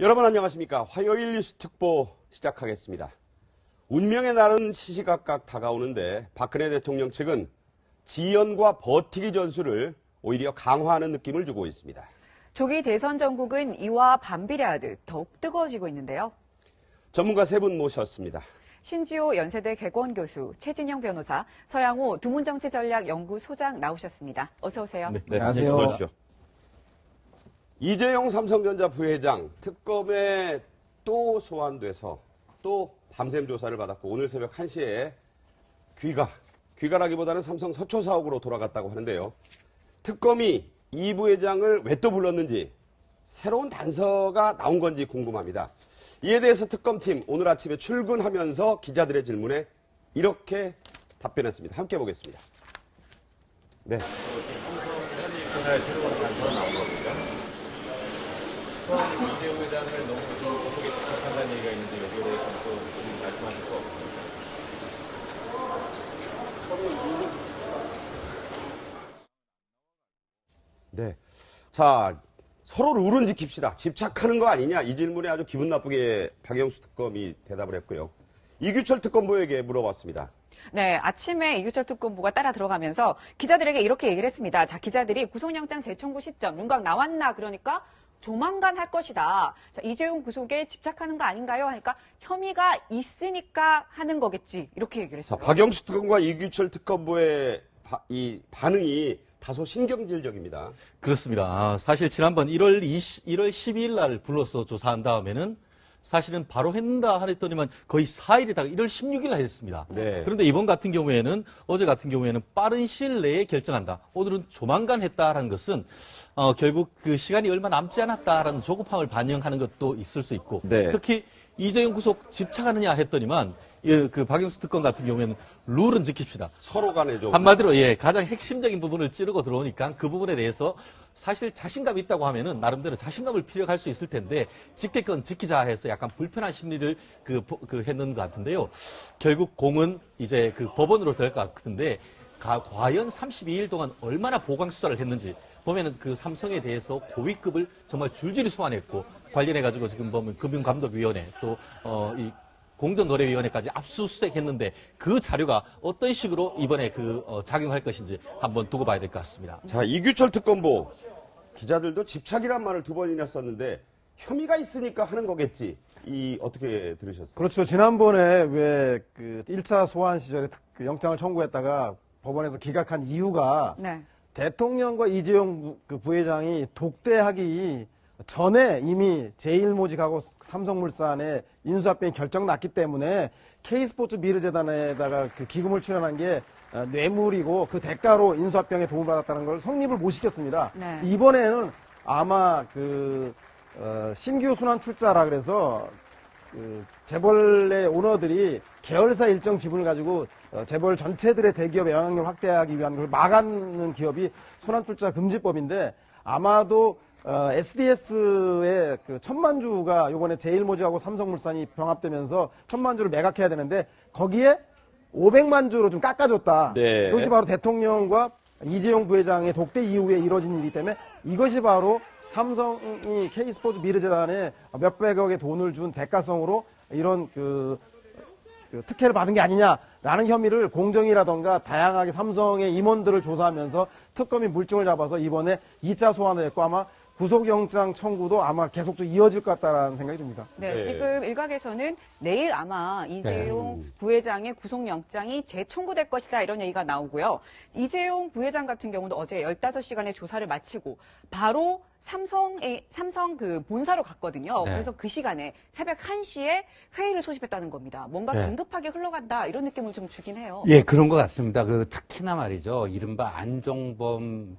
여러분 안녕하십니까. 화요일 뉴스 특보 시작하겠습니다. 운명의 날은 시시각각 다가오는데 박근혜 대통령 측은 지연과 버티기 전술을 오히려 강화하는 느낌을 주고 있습니다. 조기 대선 전국은 이와 반비례하듯 더욱 뜨거워지고 있는데요. 전문가 세 분 모셨습니다. 신지호 연세대 개건 교수, 최진영 변호사, 서양호 두문정치전략연구소장 나오셨습니다. 어서 오세요. 네, 안녕하세요. 이재용 삼성전자 부회장 특검에 또 소환돼서 또 밤샘 조사를 받았고 오늘 새벽 1시에 귀가라기보다는 삼성 서초 사옥으로 돌아갔다고 하는데요. 특검이 이 부회장을 왜 또 불렀는지 새로운 단서가 나온 건지 궁금합니다. 이에 대해서 특검팀 오늘 아침에 출근하면서 기자들의 질문에 이렇게 답변했습니다. 함께 보겠습니다. 네. 삼성 현지 그날 새로운 단서가 나온 겁니다. 이재용 회장을 너무 좀 고속에 집착한다는 얘기가 있는데 여기에 대해서 또 지금 말씀하실 거 없습니다. 네. 자, 서로 룰은 지킵시다. 집착하는 거 아니냐? 이 질문에 아주 기분 나쁘게 박영수 특검이 대답을 했고요. 이규철 특검보에게 물어봤습니다. 네, 아침에 이규철 특검보가 따라 들어가면서 기자들에게 이렇게 얘기를 했습니다. 자, 기자들이 구속영장 재청구 시점, 윤곽 나왔나? 그러니까 조만간 할 것이다. 자, 이재용 구속에 집착하는 거 아닌가요? 하니까 혐의가 있으니까 하는 거겠지. 이렇게 얘기를 했어요. 자, 박영수 특검과 이규철 특검보의 이 반응이 다소 신경질적입니다. 그렇습니다. 사실 지난번 1월 12일 날 불러서 조사한 다음에는 사실은 바로 했는다 했더니만 거의 4일에다가 1월 16일 날 했습니다. 네. 그런데 이번 같은 경우에는 어제 같은 경우에는 빠른 시일 내에 결정한다. 오늘은 조만간 했다라는 것은 결국 그 시간이 얼마 남지 않았다라는 조급함을 반영하는 것도 있을 수 있고 네. 특히 이재용 구속 집착하느냐 했더니만 그 박영수 특검 같은 경우에는 룰은 지킵시다. 서로 간에 좀. 한마디로 가장 핵심적인 부분을 찌르고 들어오니까 그 부분에 대해서 사실 자신감이 있다고 하면은 나름대로 자신감을 피력할 수 있을 텐데 지킬 건 지키자 해서 약간 불편한 심리를 했는 것 같은데요. 결국 공은 이제 그 법원으로 될 것 같은데 과연 32일 동안 얼마나 보강 수사를 했는지 보면은 그 삼성에 대해서 고위급을 정말 줄줄이 소환했고 관련해가지고 지금 보면 금융감독위원회 또 이 공정거래위원회까지 압수수색했는데 그 자료가 어떤 식으로 이번에 작용할 것인지 한번 두고 봐야 될 것 같습니다. 자, 이규철 특검보 기자들도 집착이란 말을 2번이나 썼는데 혐의가 있으니까 하는 거겠지. 어떻게 들으셨어요? 그렇죠. 지난번에 왜 그 1차 소환 시절에 그 영장을 청구했다가 법원에서 기각한 이유가 네. 대통령과 이재용 그 부회장이 독대하기 전에 이미 제1모직하고 삼성물산의 인수합병이 결정났기 때문에 K스포츠 미르재단에다가 그 기금을 출연한 게 뇌물이고 그 대가로 인수합병에 도움을 받았다는 걸 성립을 못 시켰습니다. 네. 이번에는 아마 신규 순환 출자라 그래서 재벌의 오너들이 계열사 일정 지분을 가지고 재벌 전체들의 대기업의 영향력을 확대하기 위한 걸 막아는 기업이 순환 출자 금지법인데 아마도 SDS의 그 1000만 주가 이번에 제일모직하고 삼성물산이 병합되면서 1000만 주를 매각해야 되는데 거기에 500만 주로 좀 깎아줬다. 네. 이것이 바로 대통령과 이재용 부회장의 독대 이후에 이뤄진 일이기 때문에 이것이 바로 삼성이 K스포츠 미르재단에 몇백억의 돈을 준 대가성으로 이런 특혜를 받은 게 아니냐라는 혐의를 공정이라던가 다양하게 삼성의 임원들을 조사하면서 특검이 물증을 잡아서 이번에 2차 소환을 했고 아마 구속영장 청구도 아마 계속 이어질 것 같다라는 생각이 듭니다. 네, 네. 지금 일각에서는 내일 아마 이재용 부회장의 구속영장이 재청구될 것이다 이런 얘기가 나오고요. 이재용 부회장 같은 경우도 어제 15시간의 조사를 마치고 바로 삼성 그 본사로 갔거든요. 네. 그래서 그 시간에 새벽 1시에 회의를 소집했다는 겁니다. 뭔가 네. 긴급하게 흘러간다 이런 느낌을 좀 주긴 해요. 예, 그런 것 같습니다. 특히나 말이죠. 이른바 안종범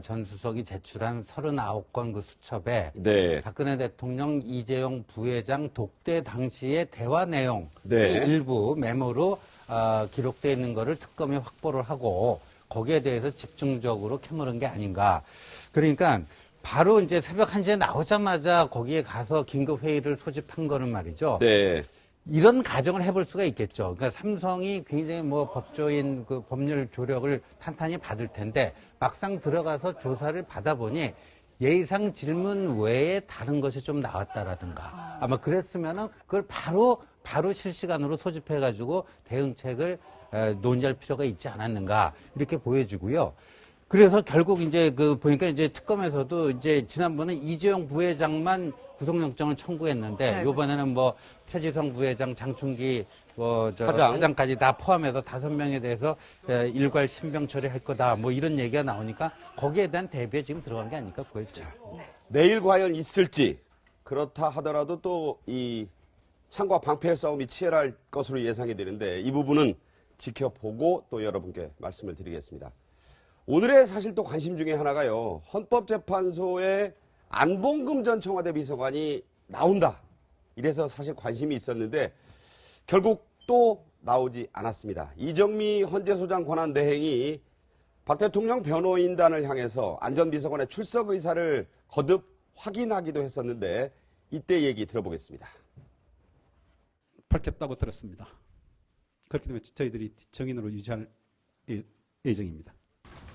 전 수석이 제출한 39건 그 수첩에 네. 박근혜 대통령 이재용 부회장 독대 당시의 대화 내용 네. 일부 메모로 기록되어 있는 거를 특검이 확보를 하고 거기에 대해서 집중적으로 캐물은 게 아닌가. 그러니까 바로 이제 새벽 1시에 나오자마자 거기에 가서 긴급 회의를 소집한 거는 말이죠. 네. 이런 가정을 해볼 수가 있겠죠. 그러니까 삼성이 굉장히 법조인 법률 조력을 탄탄히 받을 텐데 막상 들어가서 조사를 받아보니 예상 질문 외에 다른 것이 좀 나왔다라든가 아마 그랬으면은 그걸 바로 실시간으로 소집해가지고 대응책을 논의할 필요가 있지 않았는가 이렇게 보여지고요. 그래서 결국 이제 보니까 이제 특검에서도 이제 지난번에 이재용 부회장만 구속영장을 청구했는데 네, 이번에는 최지성 부회장, 장충기 사장. 사장까지 다 포함해서 5명에 대해서 일괄 신병 처리할 거다 이런 얘기가 나오니까 거기에 대한 대비에 지금 들어간 게 아닐까 보여요. 내일 과연 있을지 그렇다 하더라도 또 이 창과 방패의 싸움이 치열할 것으로 예상이 되는데 이 부분은 지켜보고 또 여러분께 말씀을 드리겠습니다. 오늘의 사실 또 관심 중에 하나가요. 헌법재판소에 안봉금 전 청와대 비서관이 나온다. 이래서 사실 관심이 있었는데 결국 또 나오지 않았습니다. 이정미 헌재소장 권한대행이 박 대통령 변호인단을 향해서 안전비서관의 출석 의사를 거듭 확인하기도 했었는데 이때 얘기 들어보겠습니다. 밝혔다고 들었습니다. 그렇기 때문에 저희들이 정인으로 유지할 예정입니다.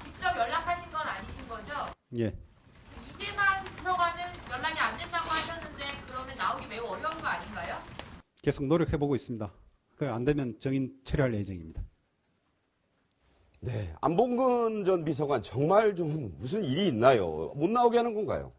직접 연락하신 건 아니신 거죠? 예. 이재만 비서관은 연락이 안 된다고 하셨는데 그러면 나오기 매우 어려운 거 아닌가요? 계속 노력해보고 있습니다. 안 되면 정인 처리할 예정입니다. 네, 안봉근 전 비서관 정말 좀 무슨 일이 있나요? 못 나오게 하는 건가요?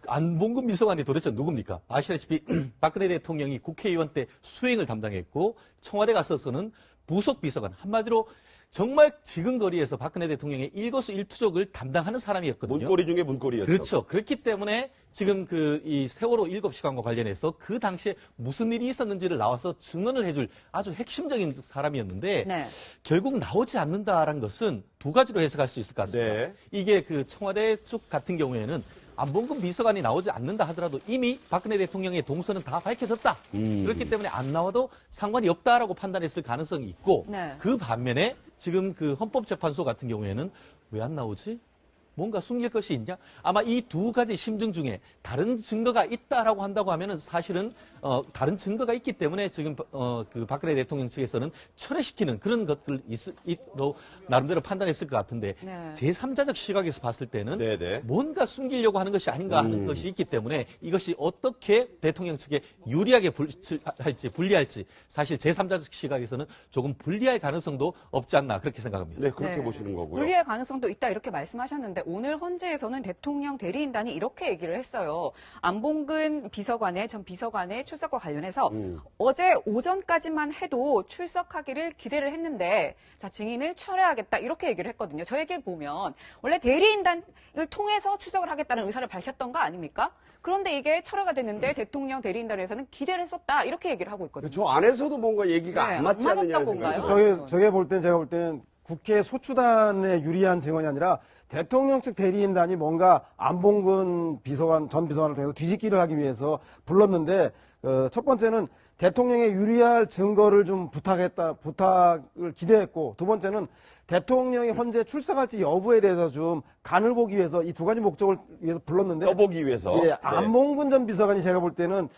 안봉근 비서관이 도대체 누굽니까? 아시다시피 박근혜 대통령이 국회의원 때 수행을 담당했고 청와대 갔어서는 부속 비서관, 한마디로 정말 지근거리에서 박근혜 대통령의 일거수일투족을 담당하는 사람이었거든요. 문고리 중에 문고리였죠. 그렇죠. 그렇기 때문에 지금 이 세월호 7시간과 관련해서 그 당시에 무슨 일이 있었는지를 나와서 증언을 해줄 아주 핵심적인 사람이었는데 네. 결국 나오지 않는다라는 것은 두 가지로 해석할 수 있을 것 같습니다. 네. 이게 청와대 쪽 같은 경우에는 안봉근 비서관이 나오지 않는다 하더라도 이미 박근혜 대통령의 동선은 다 밝혀졌다. 그렇기 때문에 안 나와도 상관이 없다라고 판단했을 가능성이 있고 네. 그 반면에 지금 헌법재판소 같은 경우에는 왜 안 나오지? 뭔가 숨길 것이 있냐? 아마 이 두 가지 심증 중에 다른 증거가 있다라고 한다고 하면은 사실은 다른 증거가 있기 때문에 지금 박근혜 대통령 측에서는 철회시키는 그런 것들 나름대로 판단했을 것 같은데 네. 제3자적 시각에서 봤을 때는 네네. 뭔가 숨기려고 하는 것이 아닌가 하는 것이 있기 때문에 이것이 어떻게 대통령 측에 유리하게 할지 불리할지 사실 제3자적 시각에서는 조금 불리할 가능성도 없지 않나 그렇게 생각합니다. 네, 그렇게 네. 보시는 거고요. 불리할 가능성도 있다 이렇게 말씀하셨는데 오늘 헌재에서는 대통령 대리인단이 이렇게 얘기를 했어요. 안봉근 전 비서관의 출석과 관련해서 어제 오전까지만 해도 출석하기를 기대를 했는데 자 증인을 철회하겠다 이렇게 얘기를 했거든요. 저 얘기를 보면 원래 대리인단을 통해서 출석을 하겠다는 의사를 밝혔던 거 아닙니까? 그런데 이게 철회가 됐는데 대통령 대리인단에서는 기대를 했었다 이렇게 얘기를 하고 있거든요. 저 안에서도 뭔가 얘기가 네, 안 맞지 안 않느냐는 맞았던 생각이 건가요? 들어요. 제가 볼 때는 국회 소추단에 유리한 증언이 아니라 대통령 측 대리인단이 뭔가 안봉근 전 비서관을 통해서 뒤집기를 하기 위해서 불렀는데 첫 번째는 대통령에 유리할 증거를 좀 부탁을 기대했고 두 번째는 대통령이 헌재 출석할지 여부에 대해서 좀 간을 보기 위해서 이 두 가지 목적을 위해서 불렀는데 떠보기 위해서. 예, 네. 안봉근 전 비서관이 제가 볼 때는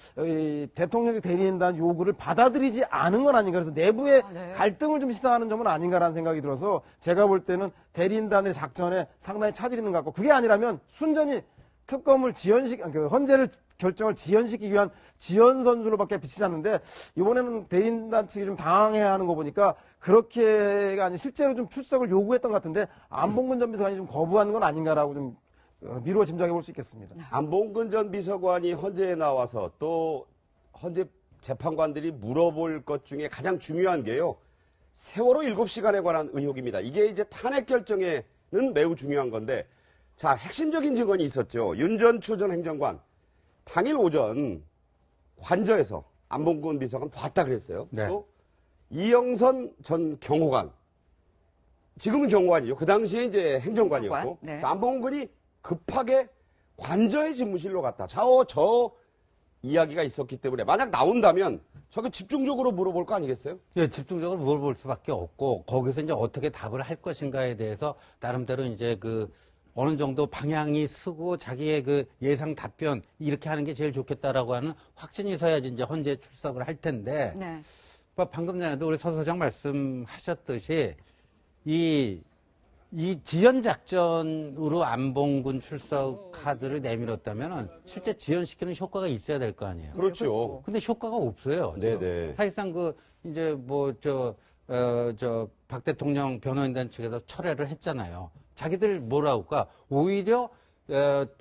대통령의 대리인단 요구를 받아들이지 않은 건 아닌가 그래서 내부의 네. 갈등을 좀 시사하는 점은 아닌가라는 생각이 들어서 제가 볼 때는 대리인단의 작전에 상당히 차질이 있는 것 같고 그게 아니라면 순전히 특검을 헌재를 결정을 지연시키기 위한 지연 선수로밖에 비치지 않는데 이번에는 대리인단 측이 좀 당황해야 하는 거 보니까 그렇게가 아니 실제로 좀 출석을 요구했던 것 같은데 안봉근 전 비서관이 좀 거부한 건 아닌가라고 좀 미루어 짐작해 볼 수 있겠습니다. 안봉근 전 비서관이 헌재에 나와서 또 헌재 재판관들이 물어볼 것 중에 가장 중요한 게요. 세월호 7시간에 관한 의혹입니다. 이게 이제 탄핵 결정에는 매우 중요한 건데 자, 핵심적인 증언이 있었죠. 윤전추 전 행정관 당일 오전 관저에서 안봉근 비서관 봤다 그랬어요. 네. 또 이영선 전 경호관 지금은 경호관이죠. 그 당시에 이제 행정관이었고 행정관, 네. 자, 안봉근이 급하게 관저의 집무실로 갔다. 저 이야기가 있었기 때문에 만약 나온다면 저게 집중적으로 물어볼 거 아니겠어요? 예, 집중적으로 물어볼 수밖에 없고 거기서 이제 어떻게 답을 할 것인가에 대해서 나름대로 이제 어느 정도 방향이 쓰고 자기의 예상 답변 이렇게 하는 게 제일 좋겠다라고 하는 확신이 서야지 이제 헌재 출석을 할 텐데 네. 방금 전에도 우리 서 소장 말씀하셨듯이 이 이 지연 작전으로 안봉근 출석 카드를 내밀었다면은 실제 지연시키는 효과가 있어야 될 거 아니에요. 그렇죠. 근데 효과가 없어요. 지금. 네네. 사실상 이제 박 대통령 변호인단 측에서 철회를 했잖아요. 자기들 뭐라고 할까? 오히려,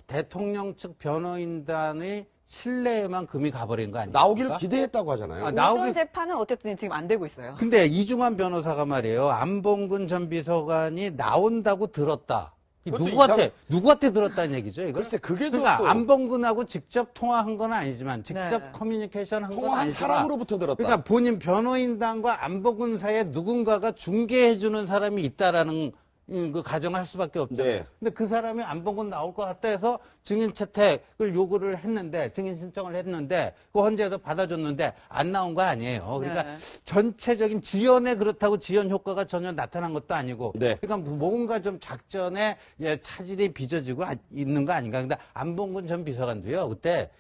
대통령 측 변호인단의 신뢰에만 금이 가버린 거 아닙니까? 나오기를 기대했다고 하잖아요. 오전 재판은 어쨌든 지금 안 되고 있어요. 근데 이중환 변호사가 말이에요. 안봉근 전 비서관이 나온다고 들었다. 그것도 누구한테 들었다는 얘기죠, 이거? 글쎄, 그게 그러니까 또 안봉근하고 직접 통화한 건 아니지만, 직접 네. 커뮤니케이션 한 건 통화한 아니지만, 사람으로부터 들었다. 그러니까 본인 변호인단과 안봉근 사이에 누군가가 중개해주는 사람이 있다라는 그 가정할 수밖에 없잖아요. 네. 근데 그 사람이 안봉근 나올 것 같다 해서 증인 채택을 요구를 했는데, 증인 신청을 했는데, 그 헌재에서 받아줬는데 안 나온 거 아니에요. 그러니까 네. 전체적인 지연에 그렇다고 지연 효과가 전혀 나타난 것도 아니고, 네. 그러니까 뭔가 좀 작전에 차질이 빚어지고 있는 거 아닌가. 근데 안봉근 전 비서관도요, 그때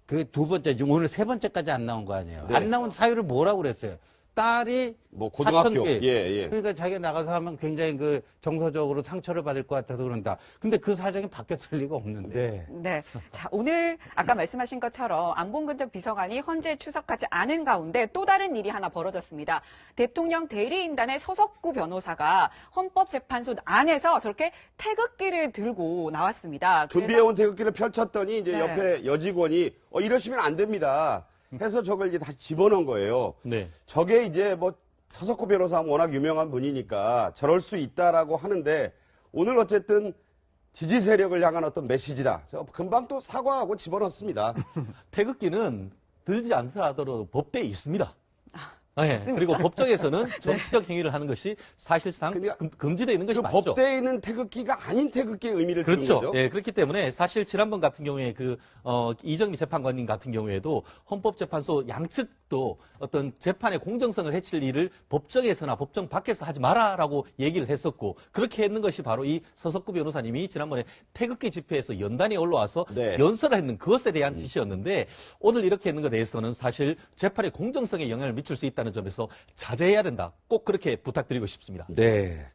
그 두 번째, 지금 오늘 세 번째까지 안 나온 거 아니에요. 네. 안 나온 사유를 뭐라고 그랬어요? 딸이 뭐 고등학교. 사춘기. 예. 그러니까 자기가 나가서 하면 굉장히 정서적으로 상처를 받을 것 같아서 그런다. 근데 그 사정이 바뀌었을 리가 없는데. 네. 네. 자, 오늘 아까 말씀하신 것처럼 안봉근 전 비서관이 헌재에 출석하지 않은 가운데 또 다른 일이 하나 벌어졌습니다. 대통령 대리인단의 서석구 변호사가 헌법재판소 안에서 저렇게 태극기를 들고 나왔습니다. 준비해온 태극기를 펼쳤더니 이제 네. 옆에 여직원이 이러시면 안 됩니다. 해서 저걸 이제 다시 집어넣은 거예요. 네. 저게 이제 서석구 변호사는 워낙 유명한 분이니까 저럴 수 있다라고 하는데 오늘 어쨌든 지지 세력을 향한 어떤 메시지다. 저 금방 또 사과하고 집어넣습니다. 태극기는 들지 않더라도 법대에 있습니다. 네, 그리고 법정에서는 정치적 행위를 하는 것이 사실상 그러니까 금지되어 있는 것이 그 맞죠. 법대에 있는 태극기가 아닌 태극기의 의미를 두는 그렇죠. 거죠. 예, 그렇기 때문에 사실 지난번 같은 경우에 이정미 재판관님 같은 경우에도 헌법재판소 양측도 어떤 재판의 공정성을 해칠 일을 법정에서나 법정 밖에서 하지 마라라고 얘기를 했었고 그렇게 했는 것이 바로 이 서석구 변호사님이 지난번에 태극기 집회에서 연단이 올라와서 네. 연설을 했는 그것에 대한 짓이었는데 오늘 이렇게 했는 것에 대해서는 사실 재판의 공정성에 영향을 미칠 수 있다는 점에서 자제해야 된다. 꼭 그렇게 부탁드리고 싶습니다. 네.